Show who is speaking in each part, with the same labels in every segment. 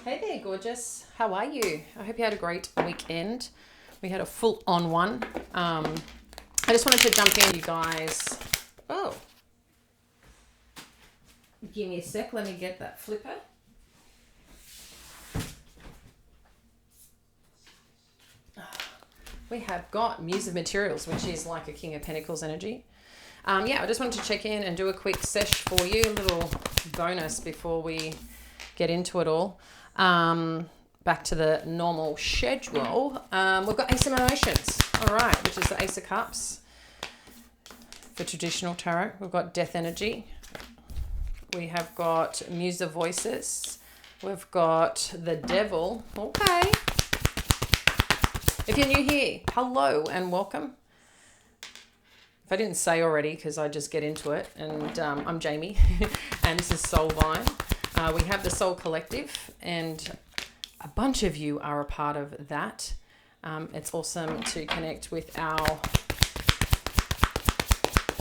Speaker 1: Hey there, gorgeous. How are you? I hope you had a great weekend. We had a full-on one. I just wanted to jump in, you guys. Oh, give me a sec. Let me get that flipper. We have got Muse of Materials, which is like a King of Pentacles energy. I just wanted to check in and do a quick sesh for you, a little bonus before we get into it all. Back to the normal schedule. We've got Ace of Emotions, all right, which is the Ace of Cups for traditional tarot. We've got Death Energy. We have got Muse of Voices. We've got the Devil. Okay. If you're new here, hello and welcome. If I didn't say already, because I just get into it, and I'm Jamie, and this is Soul Vine. We have the Soul Collective, and a bunch of you are a part of that. It's awesome to connect with our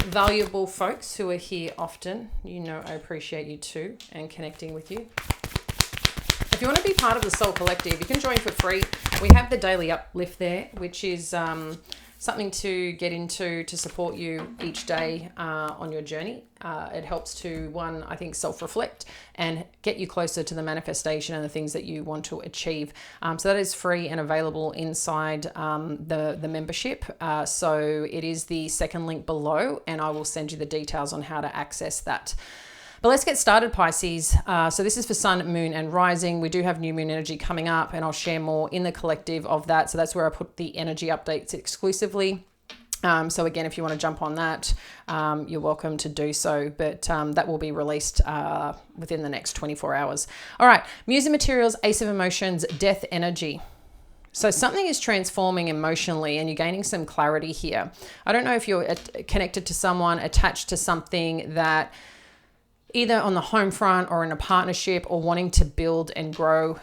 Speaker 1: valuable folks who are here often. You know, I appreciate you too, and connecting with you. If you want to be part of the Soul Collective, you can join for free. We have the daily uplift there, which is something to get into to support you each day on your journey. It helps to, one, I think, self-reflect and get you closer to the manifestation and the things that you want to achieve. So that is free and available inside the membership. So it is the second link below, and I will send you the details on how to access that. But let's get started, Pisces. So this is for Sun, Moon, and Rising. We do have new moon energy coming up, and I'll share more in the collective of that. So that's where I put the energy updates exclusively. So again, if you want to jump on that, you're welcome to do so. But that will be released within the next 24 hours. All right, Muse of Materials, Ace of Emotions, Death Energy. So something is transforming emotionally and you're gaining some clarity here. I don't know if you're connected to someone, attached to something that either on the home front or in a partnership, or wanting to build and grow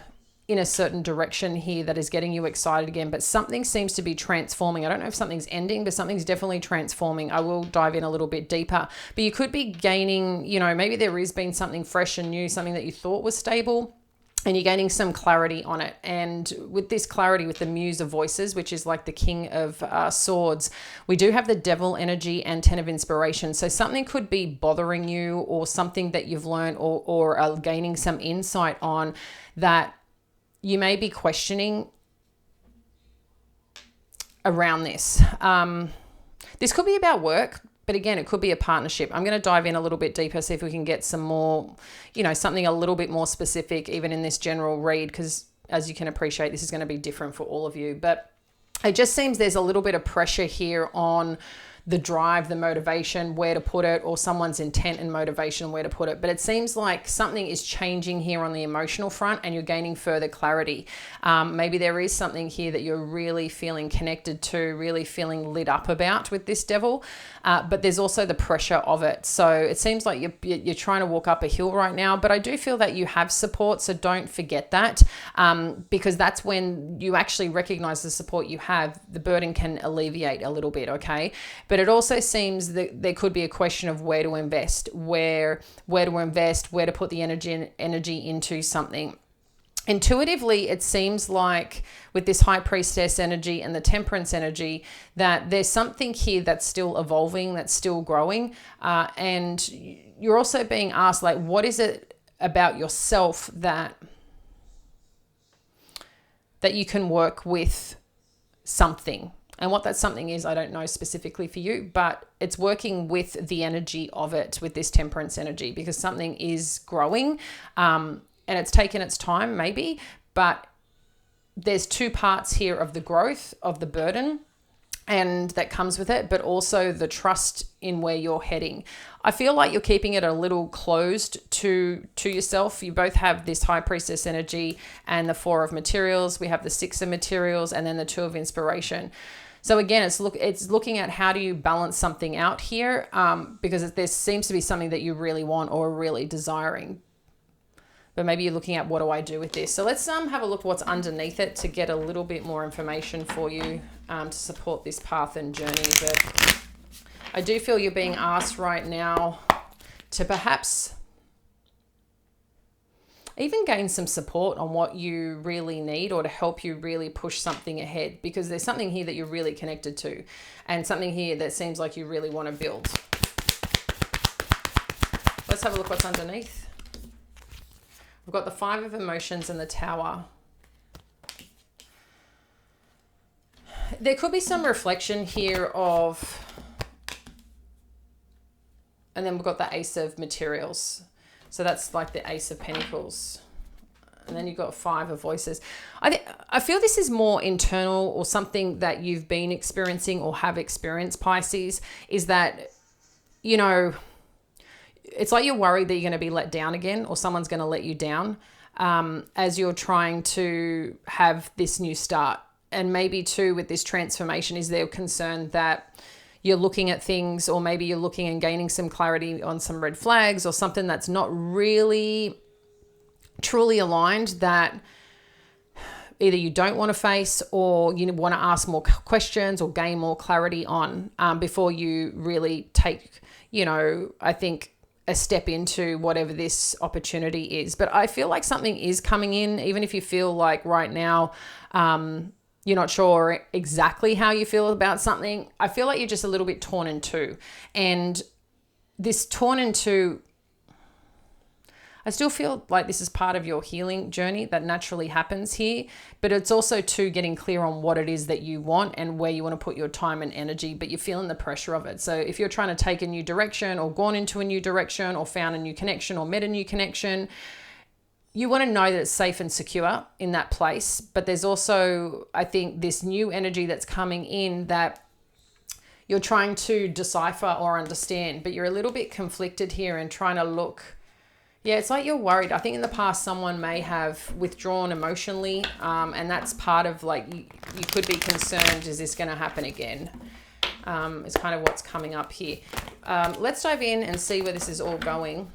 Speaker 1: in a certain direction here that is getting you excited again, but something seems to be transforming. I don't know if something's ending, but something's definitely transforming. I will dive in a little bit deeper, but you could be gaining, you know, maybe there has been something fresh and new, something that you thought was stable, and you're gaining some clarity on it. And with this clarity, with the Muse of Voices, which is like the King of Swords, we do have the Devil energy and 10 of Inspiration. So something could be bothering you, or something that you've learned or are gaining some insight on that you may be questioning around this. This could be about work. But again, it could be a partnership. I'm going to dive in a little bit deeper, see if we can get some more, you know, something a little bit more specific, even in this general read, because as you can appreciate, this is going to be different for all of you. But it just seems there's a little bit of pressure here on the drive, the motivation, where to put it, or someone's intent and motivation, where to put it. But it seems like something is changing here on the emotional front and you're gaining further clarity. Maybe there is something here that you're really feeling connected to, really feeling lit up about with this Devil. But there's also the pressure of it. So it seems like you're trying to walk up a hill right now, but I do feel that you have support. So don't forget that, because that's when you actually recognize the support you have, the burden can alleviate a little bit. Okay. But it also seems that there could be a question of where to invest, where to put the energy into something. Intuitively, it seems like with this High Priestess energy and the Temperance energy that there's something here that's still evolving, that's still growing. And you're also being asked, like, what is it about yourself that you can work with something? And what that something is, I don't know specifically for you, but it's working with the energy of it, with this Temperance energy, because something is growing. And it's taken its time maybe, but there's two parts here of the growth, of the burden, and that comes with it, but also the trust in where you're heading. I feel like you're keeping it a little closed to yourself. You both have this High Priestess energy and the Four of Materials. We have the Six of Materials and then the Two of Inspiration. So again, it's looking at how do you balance something out here, because there seems to be something that you really want or are really desiring. But maybe you're looking at, what do I do with this? So let's have a look what's underneath it to get a little bit more information for you to support this path and journey. But I do feel you're being asked right now to perhaps even gain some support on what you really need, or to help you really push something ahead, because there's something here that you're really connected to, and something here that seems like you really want to build. Let's have a look what's underneath. We've got the Five of Emotions and the Tower. There could be some reflection here of, and then we've got the Ace of Materials. So that's like the Ace of Pentacles. And then you've got Five of Voices. I feel this is more internal, or something that you've been experiencing or have experienced, Pisces, is that, you know, it's like you're worried that you're going to be let down again, or someone's going to let you down as you're trying to have this new start. And maybe too, with this transformation, is there concern that you're looking at things, or maybe you're looking and gaining some clarity on some red flags, or something that's not really truly aligned, that either you don't want to face, or you want to ask more questions or gain more clarity on before you really take, you know, I think, a step into whatever this opportunity is. But I feel like something is coming in, even if you feel like right now you're not sure exactly how you feel about something. I feel like you're just a little bit torn in two. And this torn in two, I still feel like this is part of your healing journey that naturally happens here, but it's also too getting clear on what it is that you want and where you want to put your time and energy, but you're feeling the pressure of it. So if you're trying to take a new direction, or gone into a new direction, or found a new connection, or met a new connection, you want to know that it's safe and secure in that place. But there's also, I think, this new energy that's coming in that you're trying to decipher or understand, but you're a little bit conflicted here and trying to look. Yeah, it's like you're worried. I think in the past someone may have withdrawn emotionally, and that's part of, like, you could be concerned, is this going to happen again? It's kind of what's coming up here. Let's dive in and see where this is all going.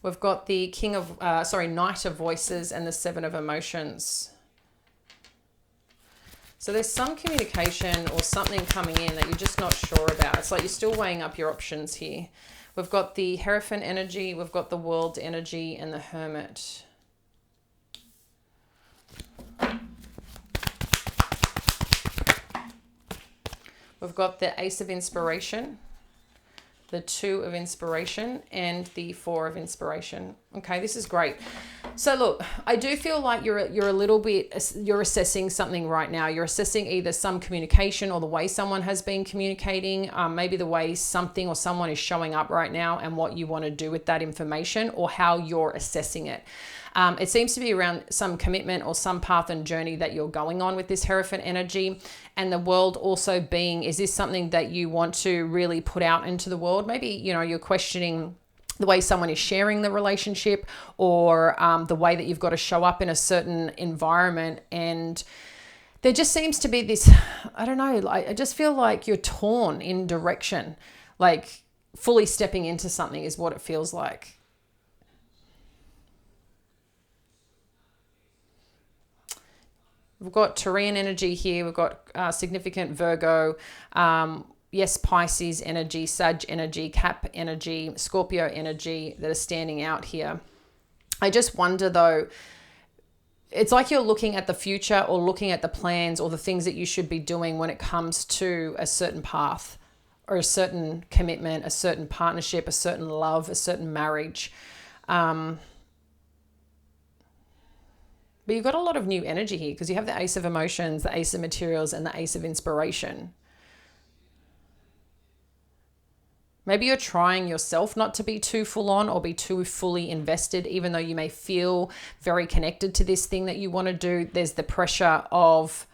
Speaker 1: We've got the Knight of Voices and the Seven of Emotions. So there's some communication or something coming in that you're just not sure about. It's like you're still weighing up your options here. We've got the Hierophant energy, we've got the World energy, and the Hermit. We've got the Ace of Inspiration, the Two of Inspiration, and the Four of Inspiration. Okay, this is great. So look, I do feel like you're a little bit, you're assessing something right now. You're assessing either some communication, or the way someone has been communicating, maybe the way something or someone is showing up right now, and what you want to do with that information, or how you're assessing it. It seems to be around some commitment or some path and journey that you're going on with this Hierophant energy. And the World also being, is this something that you want to really put out into the world? Maybe, you know, you're questioning the way someone is sharing the relationship, or the way that you've got to show up in a certain environment. And there just seems to be this, I don't know, I just feel like you're torn in direction, like fully stepping into something is what it feels like. We've got Terrean energy here. We've got significant Virgo, yes, Pisces energy, Sag energy, Cap energy, Scorpio energy that are standing out here. I just wonder though, it's like you're looking at the future, or looking at the plans, or the things that you should be doing when it comes to a certain path, or a certain commitment, a certain partnership, a certain love, a certain marriage. But you've got a lot of new energy here, because you have the Ace of Emotions, the Ace of Materials, and the Ace of Inspiration. Maybe you're trying yourself not to be too full on, or be too fully invested, even though you may feel very connected to this thing that you want to do. There's the pressure of,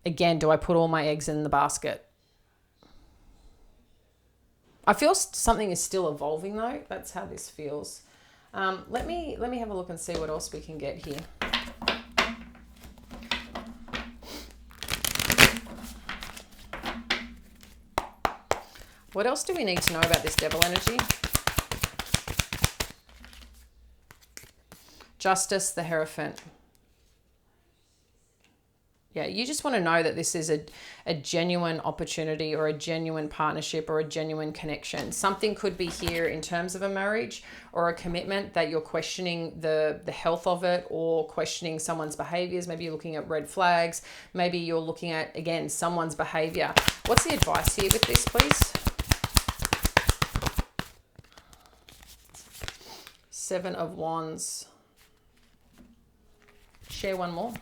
Speaker 1: again, do I put all my eggs in the basket? I feel something is still evolving though. That's how this feels. Let me have a look and see what else we can get here. What else do we need to know about this Devil energy? Justice, the Hierophant. Yeah, you just want to know that this is a genuine opportunity or a genuine partnership or a genuine connection. Something could be here in terms of a marriage or a commitment that you're questioning the health of it, or questioning someone's behaviors. Maybe you're looking at red flags. Maybe you're looking at, again, someone's behavior. What's the advice here with this, please? 7 of Wands. Share one more.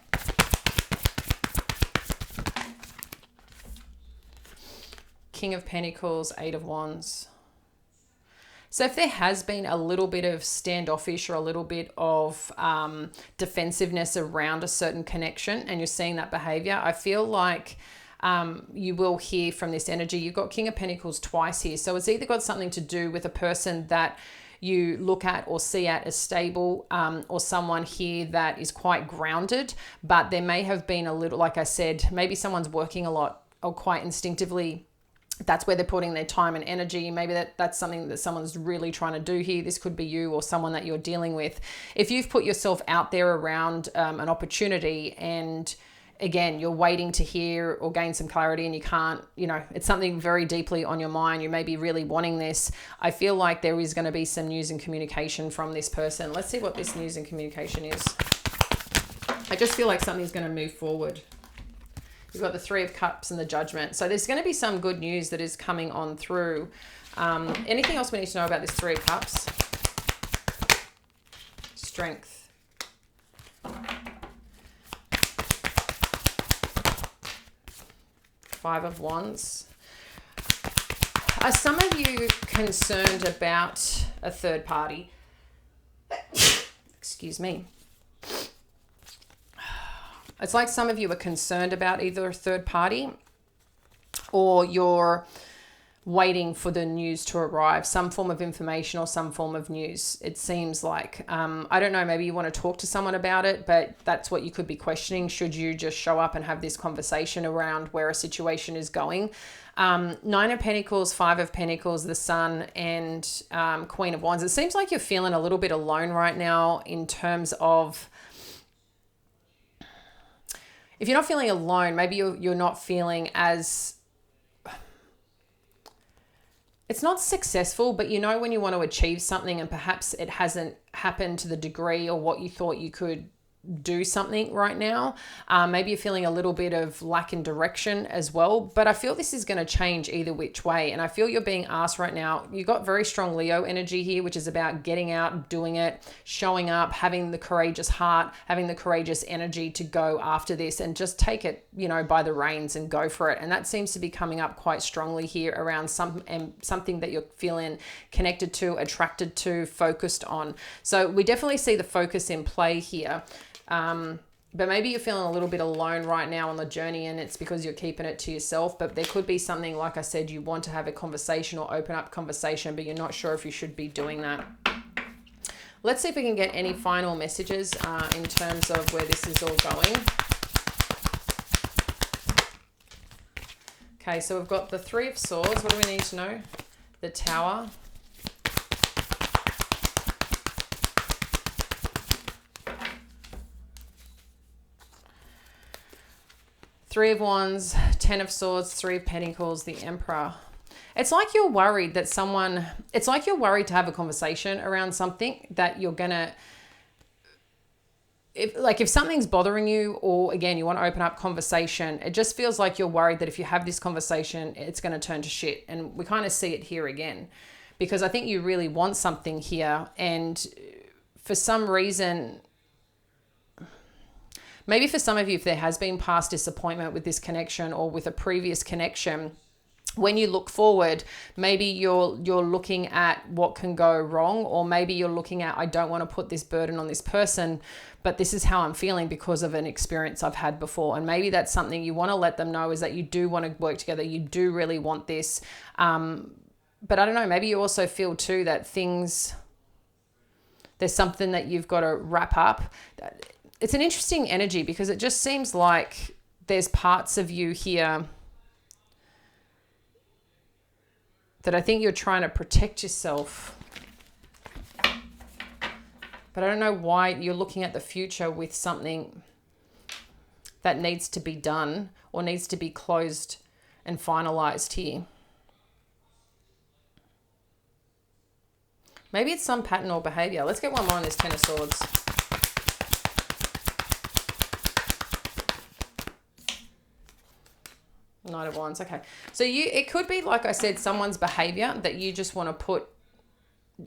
Speaker 1: King of Pentacles, 8 of Wands. So if there has been a little bit of standoffish or a little bit of defensiveness around a certain connection, and you're seeing that behavior, I feel like you will hear from this energy. You've got King of Pentacles twice here. So it's either got something to do with a person that you look at or see at as stable, or someone here that is quite grounded, but there may have been a little, like I said, maybe someone's working a lot or quite instinctively. That's where they're putting their time and energy. Maybe that's something that someone's really trying to do here. This could be you or someone that you're dealing with. If you've put yourself out there around an opportunity, and again, you're waiting to hear or gain some clarity, and you can't, it's something very deeply on your mind. You may be really wanting this. I feel like there is going to be some news and communication from this person. Let's see what this news and communication is. I just feel like something's going to move forward. You've got the 3 of Cups and the Judgment. So there's going to be some good news that is coming on through. Anything else we need to know about this 3 of Cups? Strength. 5 of Wands. Are some of you concerned about a third party? Excuse me. It's like some of you are concerned about either a third party, or you're waiting for the news to arrive, some form of information or some form of news. It seems like, I don't know, maybe you want to talk to someone about it, but that's what you could be questioning. Should you just show up and have this conversation around where a situation is going? 9 of Pentacles, 5 of Pentacles, the Sun, and Queen of Wands. It seems like you're feeling a little bit alone right now in terms of, if you're not feeling alone, maybe you're not feeling as, it's not successful, but when you want to achieve something and perhaps it hasn't happened to the degree or what you thought you could do something right now. Maybe you're feeling a little bit of lack in direction as well, but I feel this is going to change either which way. And I feel you're being asked right now, you got very strong Leo energy here, which is about getting out, doing it, showing up, having the courageous heart, having the courageous energy to go after this and just take it, by the reins and go for it. And that seems to be coming up quite strongly here around something that you're feeling connected to, attracted to, focused on. So we definitely see the focus in play here. But maybe you're feeling a little bit alone right now on the journey, and it's because you're keeping it to yourself. But there could be something, like I said, you want to have a conversation or open up conversation, but you're not sure if you should be doing that. Let's see if we can get any final messages in terms of where this is all going. Okay, so we've got the 3 of Swords. What do we need to know? The Tower. Three of Wands, 10 of Swords, 3 of Pentacles, the Emperor. It's like you're worried that it's like you're worried to have a conversation around something that you're going to, if something's bothering you, or again, you want to open up conversation, it just feels like you're worried that if you have this conversation, it's going to turn to shit. And we kind of see it here again, because I think you really want something here. And for some reason, maybe for some of you, if there has been past disappointment with this connection or with a previous connection, when you look forward, maybe you're looking at what can go wrong, or maybe you're looking at, I don't want to put this burden on this person, but this is how I'm feeling because of an experience I've had before. And maybe that's something you want to let them know, is that you do want to work together. You do really want this. But I don't know, maybe you also feel too that there's something that you've got to wrap up. It's an interesting energy, because it just seems like there's parts of you here that I think you're trying to protect yourself. But I don't know why you're looking at the future with something. that needs to be done or needs to be closed and finalized here. Maybe it's some pattern or behavior. Let's get one more on this Ten of Swords. Knight of Wands. Okay. So it could be, like I said, someone's behavior that you just want to put,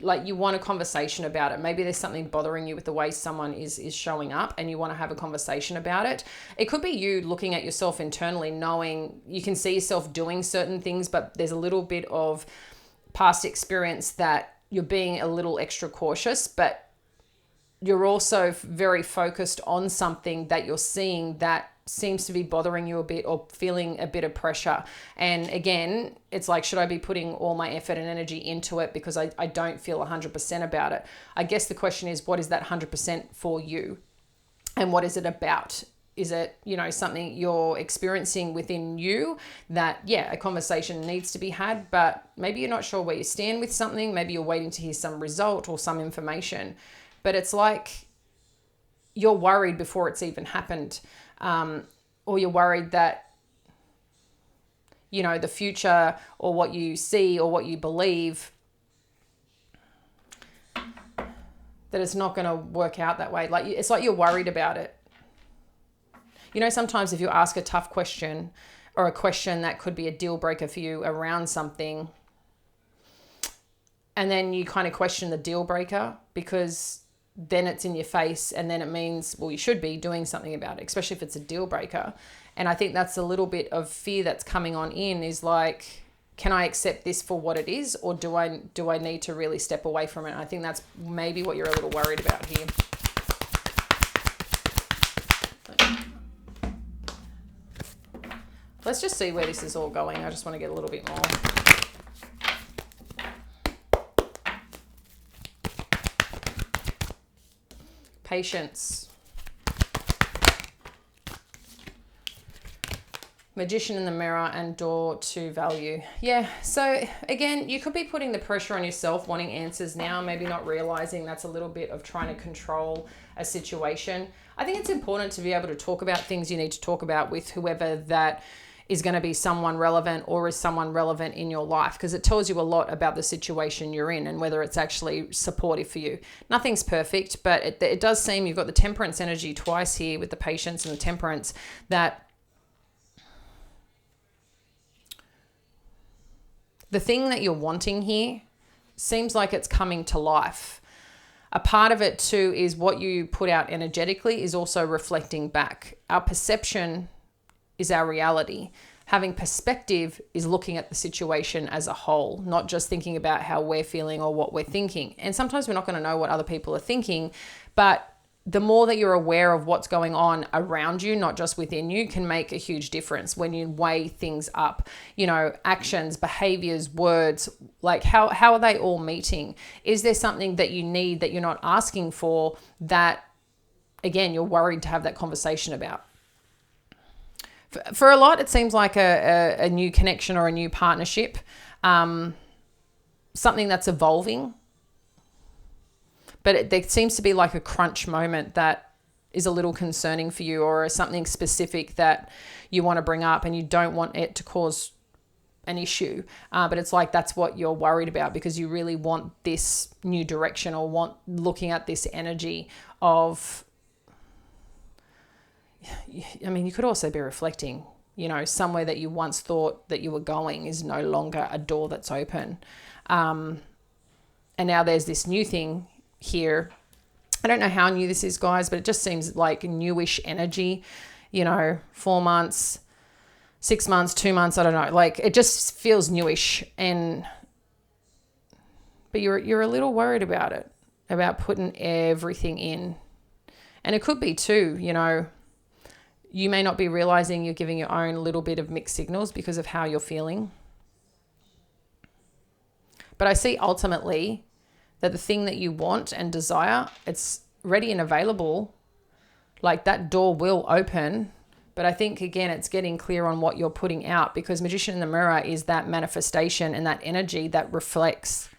Speaker 1: like you want a conversation about it. Maybe there's something bothering you with the way someone is showing up and you want to have a conversation about it. It could be you looking at yourself internally, knowing you can see yourself doing certain things, but there's a little bit of past experience that you're being a little extra cautious, but you're also very focused on something that you're seeing that seems to be bothering you a bit or feeling a bit of pressure. And again, it's like, should I be putting all my effort and energy into it because I don't feel 100% about it? I guess the question is, what is that 100% for you? And what is it about? Is it, something you're experiencing within you that, a conversation needs to be had, but maybe you're not sure where you stand with something. Maybe you're waiting to hear some result or some information, but it's like you're worried before it's even happened. Or you're worried that, the future or what you see or what you believe, that it's not going to work out that way. Like, it's like you're worried about it. Sometimes if you ask a tough question or a question that could be a deal breaker for you around something, and then you kind of question the deal breaker because then it's in your face and then it means, well, you should be doing something about it, especially if it's a deal breaker. And I think that's a little bit of fear that's coming on in, is like, can I accept this for what it is, or do I need to really step away from it? And I think that's maybe what you're a little worried about here. Let's just see where this is all going. I just want to get a little bit more. Patience. Magician in the Mirror and Door to Value. Yeah, so again, you could be putting the pressure on yourself, wanting answers now, maybe not realizing that's a little bit of trying to control a situation. I think it's important to be able to talk about things you need to talk about with whoever that is going to be someone relevant or is someone relevant in your life, because it tells you a lot about the situation you're in and whether it's actually supportive for you. Nothing's perfect, but it does seem you've got the Temperance energy twice here with the Patience and the Temperance, that the thing that you're wanting here seems like it's coming to life. A part of it too is what you put out energetically is also reflecting back. Our perception is our reality. Having perspective is looking at the situation as a whole, not just thinking about how we're feeling or what we're thinking. And sometimes we're not going to know what other people are thinking, but the more that you're aware of what's going on around you, not just within you, can make a huge difference when you weigh things up. Actions, behaviors, words, like how are they all meeting? Is there something that you need that you're not asking for that, again, you're worried to have that conversation about? For a lot, it seems like a new connection or a new partnership, something that's evolving. But there seems to be like a crunch moment that is a little concerning for you, or something specific that you want to bring up and you don't want it to cause an issue. But it's like that's what you're worried about because you really want this new direction or want looking at this energy of... I mean, you could also be reflecting, somewhere that you once thought that you were going is no longer a door that's open. And now there's this new thing here. I don't know how new this is, guys, but it just seems like newish energy, 4 months, 6 months, 2 months. I don't know. Like it just feels newish, but you're a little worried about it, about putting everything in. And it could be too, you may not be realizing you're giving your own little bit of mixed signals because of how you're feeling. But I see ultimately that the thing that you want and desire, it's ready and available. Like that door will open. But I think, again, it's getting clear on what you're putting out, because Magician in the Mirror is that manifestation and that energy that reflects.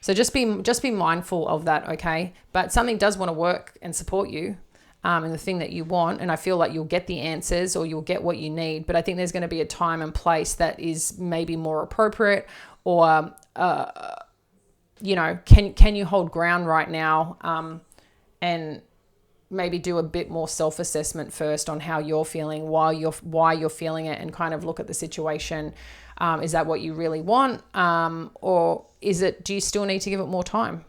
Speaker 1: So just be mindful of that, okay? But something does want to work and support you. and the thing that you want. And I feel like you'll get the answers or you'll get what you need. But I think there's going to be a time and place that is maybe more appropriate, or, you know, can you hold ground right now, and maybe do a bit more self-assessment first on how you're feeling, why you're feeling it, and kind of look at the situation. Is that what you really want? Or do you still need to give it more time?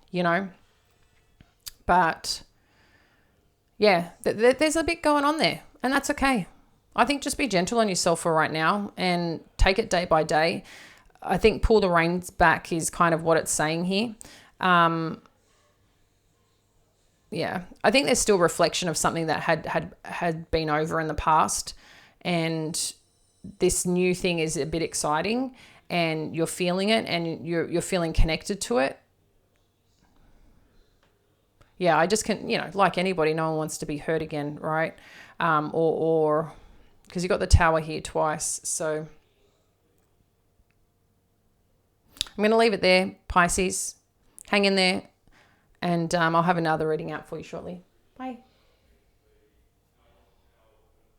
Speaker 1: You know? But yeah, there's a bit going on there, and that's okay. I think just be gentle on yourself for right now and take it day by day. I think pull the reins back is kind of what it's saying here. Yeah, I think there's still reflection of something that had been over in the past, and this new thing is a bit exciting, and you're feeling it, and you're feeling connected to it. Yeah, I just can, you know, like anybody, no one wants to be hurt again, right? Or because you got the Tower here twice. So I'm going to leave it there, Pisces. Hang in there, and I'll have another reading out for you shortly. Bye.